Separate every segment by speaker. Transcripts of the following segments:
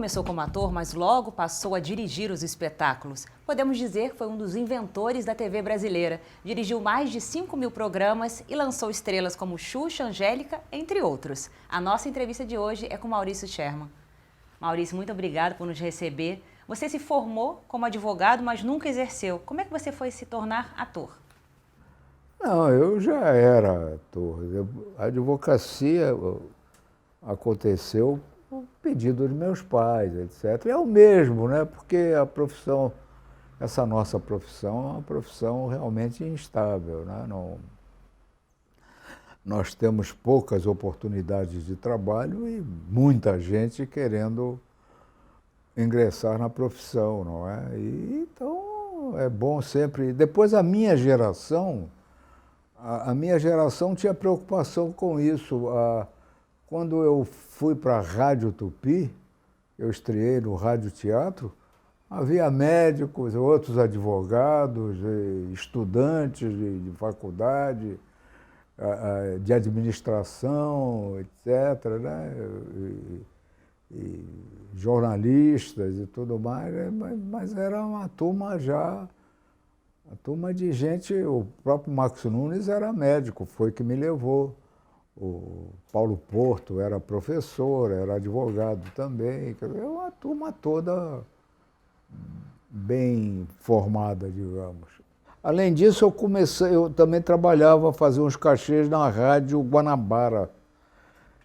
Speaker 1: começou como ator, mas logo passou a dirigir os espetáculos. Podemos dizer que foi um dos inventores da TV brasileira. Dirigiu mais de 5.000 programas e lançou estrelas como Xuxa, Angélica, entre outros. A nossa entrevista de hoje é com Maurício Sherman. Maurício, muito obrigado por nos receber. Você se formou como advogado, mas nunca exerceu. Como é que você foi se tornar ator?
Speaker 2: Não, eu já era ator. A advocacia aconteceu por pedido de meus pais, etc. É o mesmo, né? Porque a profissão, essa nossa profissão é uma profissão realmente instável, né? Não, nós temos poucas oportunidades de trabalho e muita gente querendo ingressar na profissão, não é? E, então é bom sempre. Depois a minha geração tinha preocupação com isso. Quando eu fui para a Rádio Tupi, eu estreiei no Rádio Teatro, havia médicos, outros advogados, estudantes de faculdade, de administração, etc., né? E jornalistas e tudo mais, mas era uma turma já, a turma de gente. O próprio Max Nunes era médico, foi que me levou. O Paulo Porto era professor, era advogado também. Quer dizer, uma turma toda bem formada, digamos. Além disso, eu também trabalhava, fazia uns cachês na Rádio Guanabara.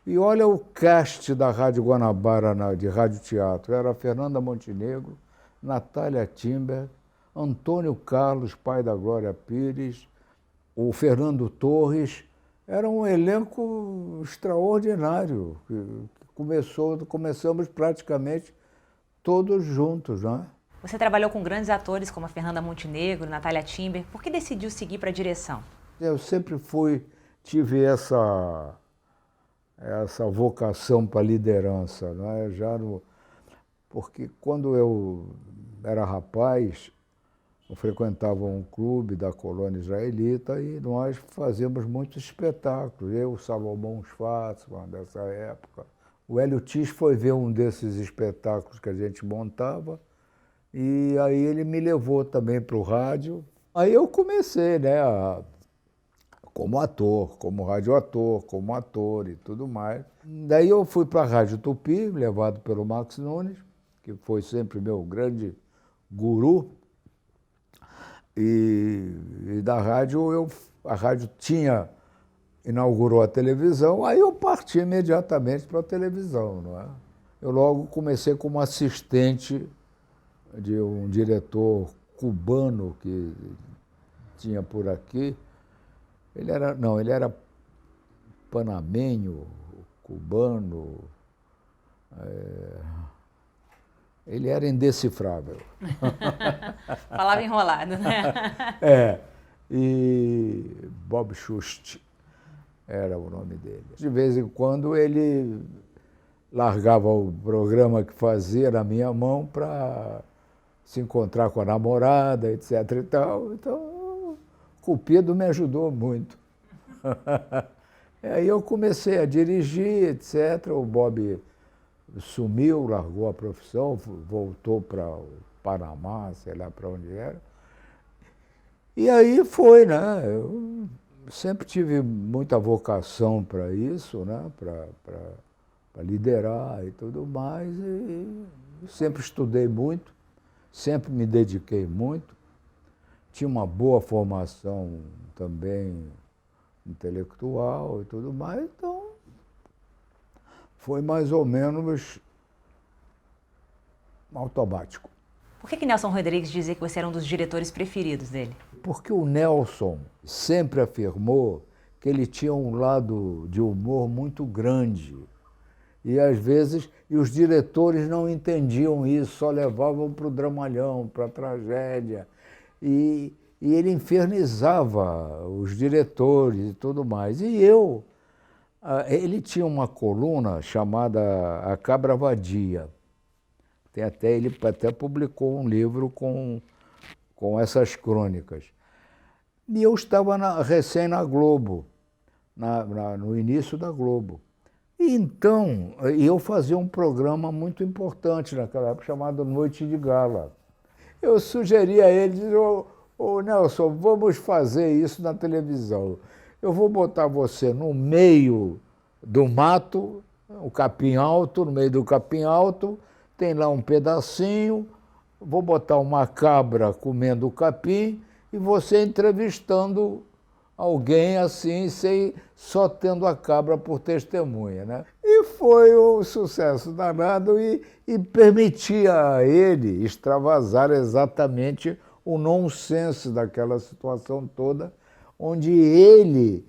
Speaker 2: E olha o cast da Rádio Guanabara, de Rádio Teatro. Era Fernanda Montenegro, Natália Timber, Antônio Carlos, pai da Glória Pires, o Fernando Torres. Era um elenco extraordinário. Começamos praticamente todos juntos, né?
Speaker 1: Você trabalhou com grandes atores como a Fernanda Montenegro, Natália Timber. Por que decidiu seguir para a direção?
Speaker 2: Eu sempre tive essa vocação para liderança, né? Porque quando eu era rapaz, eu frequentava um clube da colônia israelita e nós fazíamos muitos espetáculos. Eu, o Salomão Schwarzman, dessa época. O Hélio Tis foi ver um desses espetáculos que a gente montava e aí ele me levou também para o rádio. Aí eu comecei, né, como ator, como radioator, como ator e tudo mais. Daí eu fui para a Rádio Tupi, levado pelo Max Nunes, que foi sempre meu grande guru. E da rádio, a rádio inaugurou a televisão, aí eu parti imediatamente para a televisão, não é? Eu logo comecei como assistente de um diretor cubano que tinha por aqui. Ele era panamenho, cubano. Ele era indecifrável.
Speaker 1: Falava enrolado, né?
Speaker 2: E Bob Schust era o nome dele. De vez em quando ele largava o programa que fazia na minha mão para se encontrar com a namorada, etc. e tal. Então, o Cupido me ajudou muito. Aí eu comecei a dirigir, etc. O Bob sumiu, largou a profissão, voltou para o Panamá, sei lá para onde era. E aí foi, né? Eu sempre tive muita vocação para isso, né? Para liderar e tudo mais. E sempre estudei muito, sempre me dediquei muito. Tinha uma boa formação também intelectual e tudo mais, então foi mais ou menos automático.
Speaker 1: Por que Nelson Rodrigues dizia que você era um dos diretores preferidos dele?
Speaker 2: Porque o Nelson sempre afirmou que ele tinha um lado de humor muito grande. E às vezes os diretores não entendiam isso, só levavam para o dramalhão, para a tragédia. E ele infernizava os diretores e tudo mais. E ele tinha uma coluna chamada A Cabra Vadia. Ele até publicou um livro com essas crônicas. E eu estava recém na Globo, no início da Globo. Então, eu fazia um programa muito importante naquela época, chamado Noite de Gala. Eu sugeri a ele, disse, ô Nelson, vamos fazer isso na televisão. Eu vou botar você no meio do mato, o capim alto, no meio do capim alto, tem lá um pedacinho, vou botar uma cabra comendo o capim e você entrevistando alguém assim, sem, só tendo a cabra por testemunha, né? E foi um sucesso danado e permitia a ele extravasar exatamente o nonsense daquela situação toda, onde ele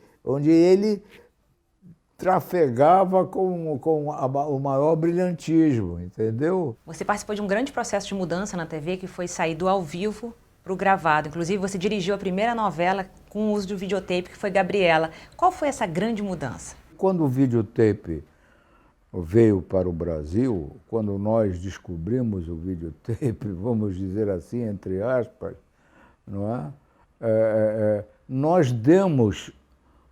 Speaker 2: trafegava com o maior brilhantismo, entendeu?
Speaker 1: Você participou de um grande processo de mudança na TV, que foi sair do ao vivo para o gravado. Inclusive, você dirigiu a primeira novela com o uso do videotape, que foi Gabriela. Qual foi essa grande mudança?
Speaker 2: Quando o videotape veio para o Brasil, quando nós descobrimos o videotape, vamos dizer assim, entre aspas, não é? Nós demos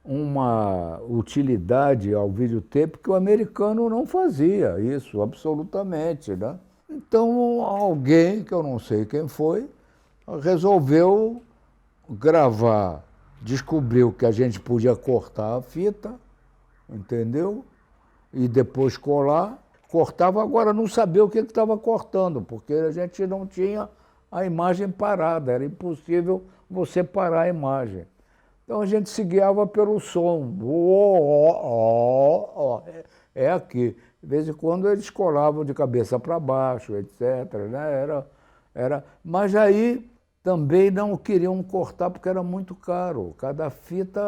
Speaker 2: uma utilidade ao videotape que o americano não fazia, isso, absolutamente, né? Então, alguém, que eu não sei quem foi, resolveu gravar, descobriu que a gente podia cortar a fita, entendeu? E depois colar, cortava, agora não sabia o que estava cortando, porque a gente não tinha a imagem parada, era impossível você parar a imagem. Então a gente se guiava pelo som. É aqui. De vez em quando eles colavam de cabeça para baixo, etc. Né? Mas aí também não queriam cortar porque era muito caro. Cada fita,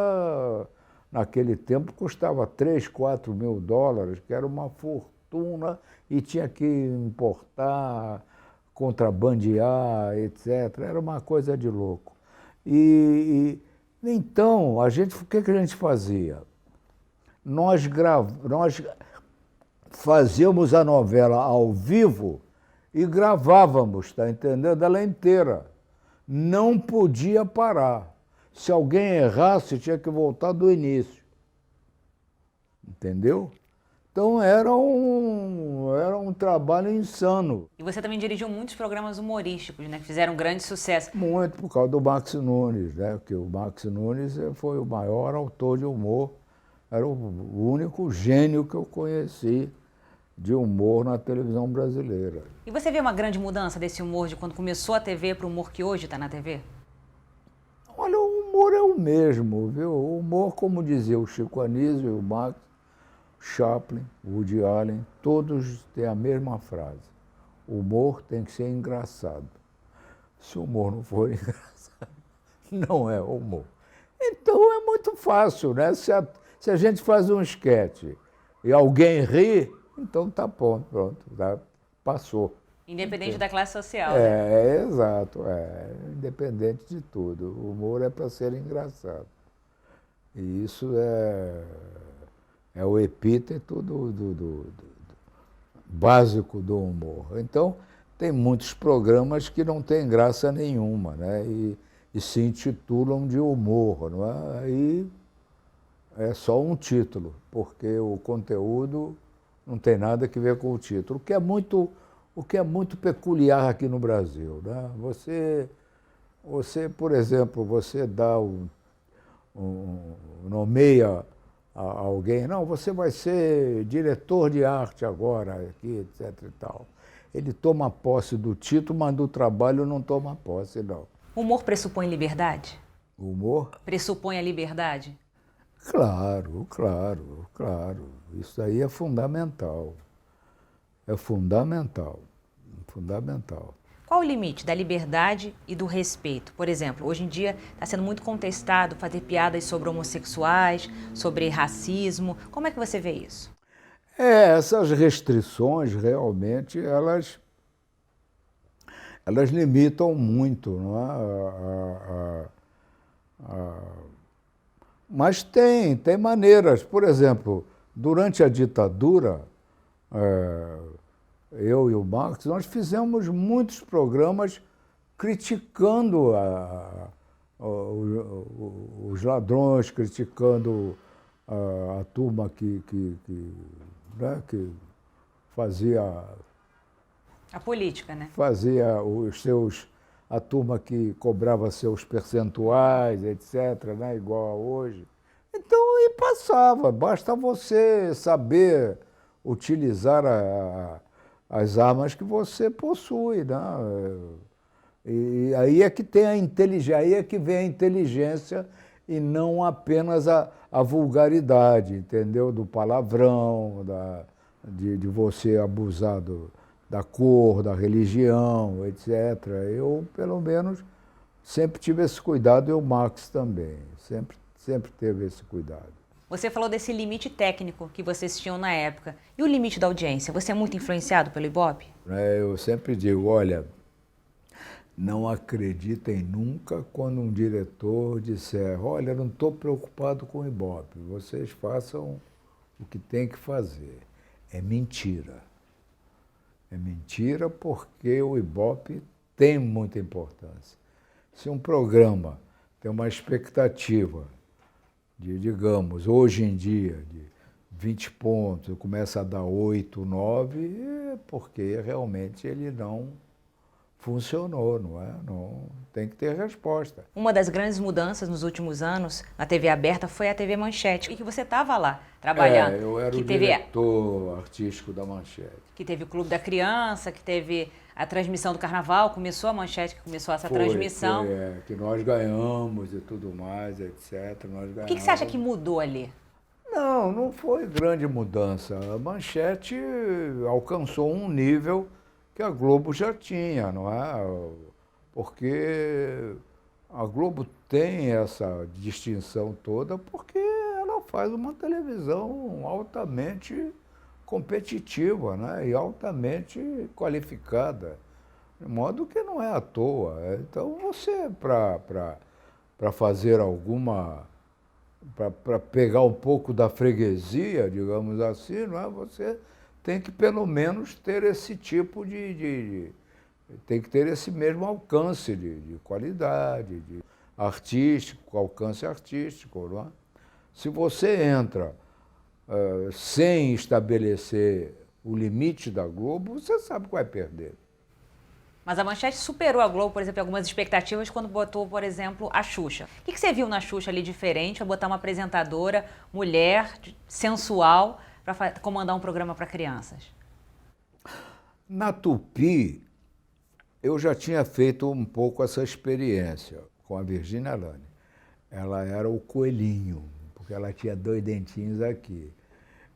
Speaker 2: naquele tempo, custava 3, 4 mil dólares, que era uma fortuna, e tinha que importar, contrabandear, etc. Era uma coisa de louco. Então, o que a gente fazia? Nós fazíamos a novela ao vivo e gravávamos, está entendendo? Ela inteira. Não podia parar. Se alguém errasse, tinha que voltar do início. Entendeu? Então era um trabalho insano.
Speaker 1: E você também dirigiu muitos programas humorísticos, né, que fizeram grande sucesso.
Speaker 2: Muito por causa do Max Nunes, né? Porque o Max Nunes foi o maior autor de humor, era o único gênio que eu conheci de humor na televisão brasileira.
Speaker 1: E você vê uma grande mudança desse humor de quando começou a TV para o humor que hoje está na TV?
Speaker 2: Olha, o humor é o mesmo, viu? O humor, como dizia o Chico Anísio e o Max, Chaplin, Woody Allen, todos têm a mesma frase. O humor tem que ser engraçado. Se o humor não for engraçado, não é humor. Então é muito fácil, né? Se a gente faz um esquete e alguém ri, então tá bom, pronto, tá, passou.
Speaker 1: Independente da classe social, né?
Speaker 2: Exato, independente de tudo. O humor é para ser engraçado. E isso é o epíteto básico do humor. Então, tem muitos programas que não têm graça nenhuma, né? E se intitulam de humor, não é? Aí é só um título, porque o conteúdo não tem nada a ver com o título, o que é muito peculiar aqui no Brasil, né? Você, por exemplo, você nomeia alguém, não, você vai ser diretor de arte agora, aqui, etc. e tal. Ele toma posse do título, mas do trabalho não toma posse, não.
Speaker 1: O humor pressupõe liberdade?
Speaker 2: O humor?
Speaker 1: Pressupõe a liberdade?
Speaker 2: Claro, claro, claro. Isso aí é fundamental. É fundamental, fundamental.
Speaker 1: Qual o limite da liberdade e do respeito? Por exemplo, hoje em dia está sendo muito contestado fazer piadas sobre homossexuais, sobre racismo. Como é que você vê isso?
Speaker 2: Essas restrições realmente elas limitam muito, não é? Mas tem maneiras. Por exemplo, durante a ditadura, eu e o Marx, nós fizemos muitos programas criticando os ladrões, criticando a turma que né, que fazia
Speaker 1: A política, né?
Speaker 2: fazia os seus, a turma que cobrava seus percentuais, etc., né, igual a hoje. Então, e passava, basta você saber utilizar as armas que você possui, né? E aí é que tem a inteligência, aí é que vem a inteligência e não apenas a vulgaridade, entendeu? Do palavrão, de você abusar da cor, da religião, etc. Eu, pelo menos, sempre tive esse cuidado e o Marx também, sempre teve esse cuidado.
Speaker 1: Você falou desse limite técnico que vocês tinham na época. E o limite da audiência? Você é muito influenciado pelo Ibope?
Speaker 2: Eu sempre digo, olha, não acreditem nunca quando um diretor disser, olha, não estou preocupado com o Ibope, vocês façam o que tem que fazer. É mentira. É mentira porque o Ibope tem muita importância. Se um programa tem uma expectativa de, digamos, hoje em dia, de 20 pontos, começa a dar 8, 9, é porque realmente ele não funcionou, não é? Não, tem que ter resposta.
Speaker 1: Uma das grandes mudanças nos últimos anos na TV aberta foi a TV Manchete, e que você estava lá trabalhando.
Speaker 2: Eu era
Speaker 1: que
Speaker 2: o diretor artístico da Manchete.
Speaker 1: Que teve o Clube da Criança, que teve a transmissão do Carnaval, começou a Manchete, que começou essa transmissão.
Speaker 2: Que nós ganhamos e tudo mais, etc. Nós ganhamos.
Speaker 1: O que você acha que mudou ali?
Speaker 2: Não foi grande mudança. A Manchete alcançou um nível que a Globo já tinha, não é? Porque a Globo tem essa distinção toda porque ela faz uma televisão altamente competitiva, né? E altamente qualificada, de modo que não é à toa. Então você, para fazer alguma, para pegar um pouco da freguesia, digamos assim, não é? Você tem que pelo menos ter esse tipo tem que ter esse mesmo alcance de qualidade, de artístico, alcance artístico, não é? Se você entra sem estabelecer o limite da Globo, você sabe que vai perder.
Speaker 1: Mas a Manchete superou a Globo, por exemplo, em algumas expectativas quando botou, por exemplo, a Xuxa. O que você viu na Xuxa ali diferente para botar uma apresentadora, mulher, sensual, para comandar um programa para crianças?
Speaker 2: Na Tupi, eu já tinha feito um pouco essa experiência com a Virgínia Lane. Ela era o coelhinho, porque ela tinha 2 dentinhos aqui.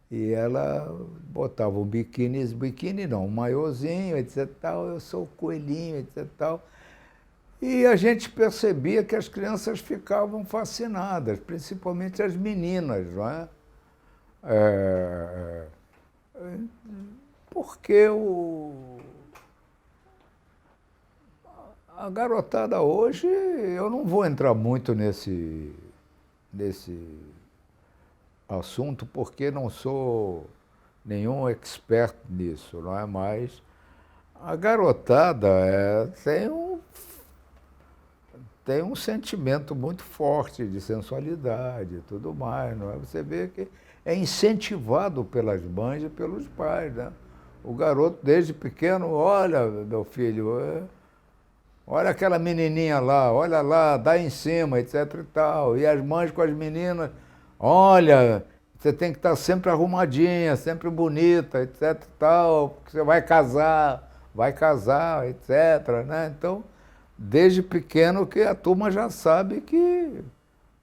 Speaker 2: E ela botava um biquíni não, um maiôzinho, etc. Tal, eu sou o coelhinho, etc. Tal. E a gente percebia que as crianças ficavam fascinadas, principalmente as meninas, não é? Porque a garotada hoje, eu não vou entrar muito nesse assunto, porque não sou nenhum expert nisso, não é? Mas a garotada tem um sentimento muito forte de sensualidade e tudo mais, não é? Você vê que é incentivado pelas mães e pelos pais, né? O garoto, desde pequeno, olha, meu filho, olha aquela menininha lá, olha lá, dá em cima, etc e tal. E as mães com as meninas, olha, você tem que estar sempre arrumadinha, sempre bonita, etc e tal, porque você vai casar, etc, né? Então, desde pequeno que a turma já sabe que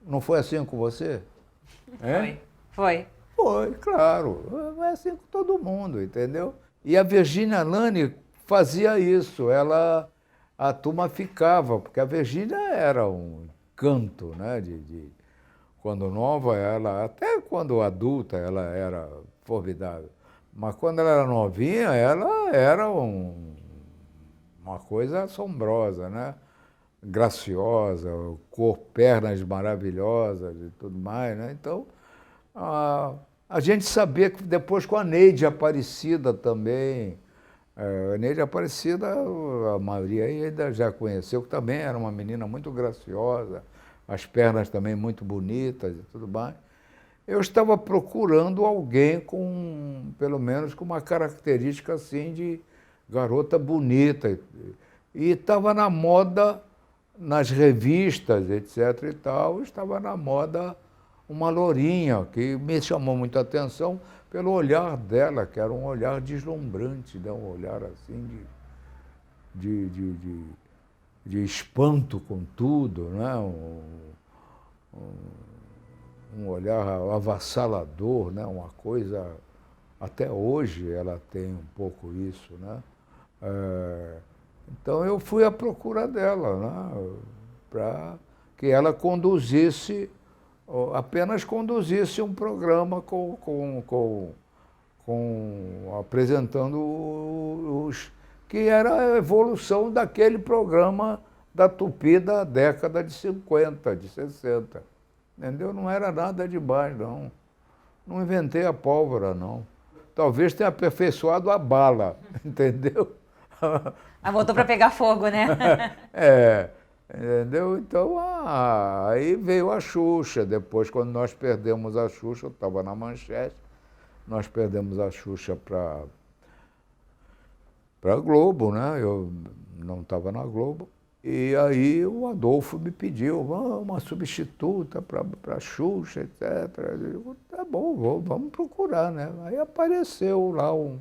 Speaker 2: não foi assim com você?
Speaker 1: Foi.
Speaker 2: Foi, claro. É assim com todo mundo, entendeu? E a Virgínia Lane fazia isso, a turma ficava, porque a Virgínia era um canto, né? Quando nova, até quando adulta, ela era formidável. Mas quando ela era novinha, ela era uma coisa assombrosa, né? Graciosa, pernas maravilhosas e tudo mais, né? Então, a gente sabia que depois com a Neide Aparecida também, a Neide Aparecida, a maioria ainda já conheceu, que também era uma menina muito graciosa, as pernas também muito bonitas e tudo mais. eu estava procurando alguém com, pelo menos, com uma característica assim de garota bonita. E estava na moda, nas revistas, etc. e tal, estava na moda uma lourinha, que me chamou muita atenção pelo olhar dela, que era um olhar deslumbrante, né? Um olhar assim de espanto com tudo, né? Um olhar avassalador, né? Uma coisa, até hoje ela tem um pouco isso, né? Então eu fui à procura dela, né? Para que ela conduzisse, apenas conduzisse um programa apresentando os que era a evolução daquele programa da Tupi da década de 50, de 60. Entendeu? Não era nada demais, não. Não inventei a pólvora, não. Talvez tenha aperfeiçoado a bala, entendeu?
Speaker 1: Ah, voltou para pegar fogo, né?
Speaker 2: Entendeu? Então, aí veio a Xuxa. Depois, quando nós perdemos a Xuxa, eu estava na Manchete, nós perdemos a Xuxa para a Globo, né? Eu não estava na Globo. E aí o Adolfo me pediu uma substituta para a Xuxa, etc. Eu digo, tá bom, vamos procurar, né? Aí apareceu lá um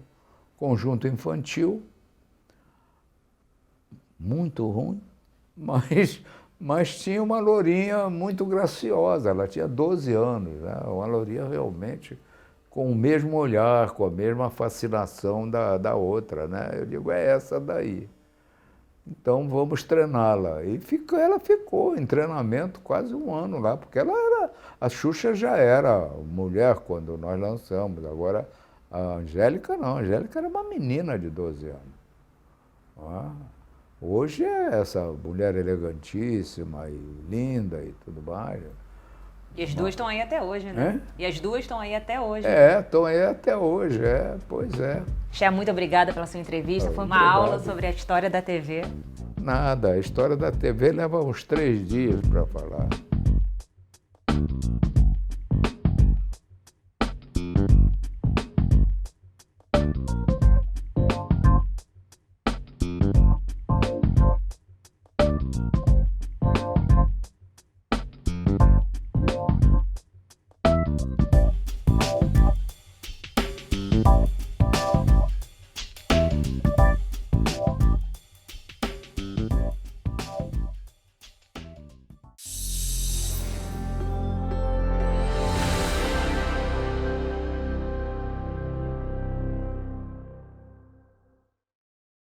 Speaker 2: conjunto infantil, muito ruim, mas tinha uma lourinha muito graciosa. Ela tinha 12 anos, né? Uma lourinha realmente com o mesmo olhar, com a mesma fascinação da outra, né? Eu digo, é essa daí. Então vamos treiná-la. E ela ficou em treinamento quase um ano lá, porque a Xuxa já era mulher quando nós lançamos. Agora a Angélica não, a Angélica era uma menina de 12 anos. Hoje é essa mulher elegantíssima e linda e tudo mais.
Speaker 1: E as duas estão aí até hoje, né? E as duas estão aí até hoje.
Speaker 2: Estão aí até hoje, pois é.
Speaker 1: Xé, muito obrigada pela sua entrevista. Foi uma aula sobre a história da TV.
Speaker 2: Nada, a história da TV leva uns 3 dias para falar.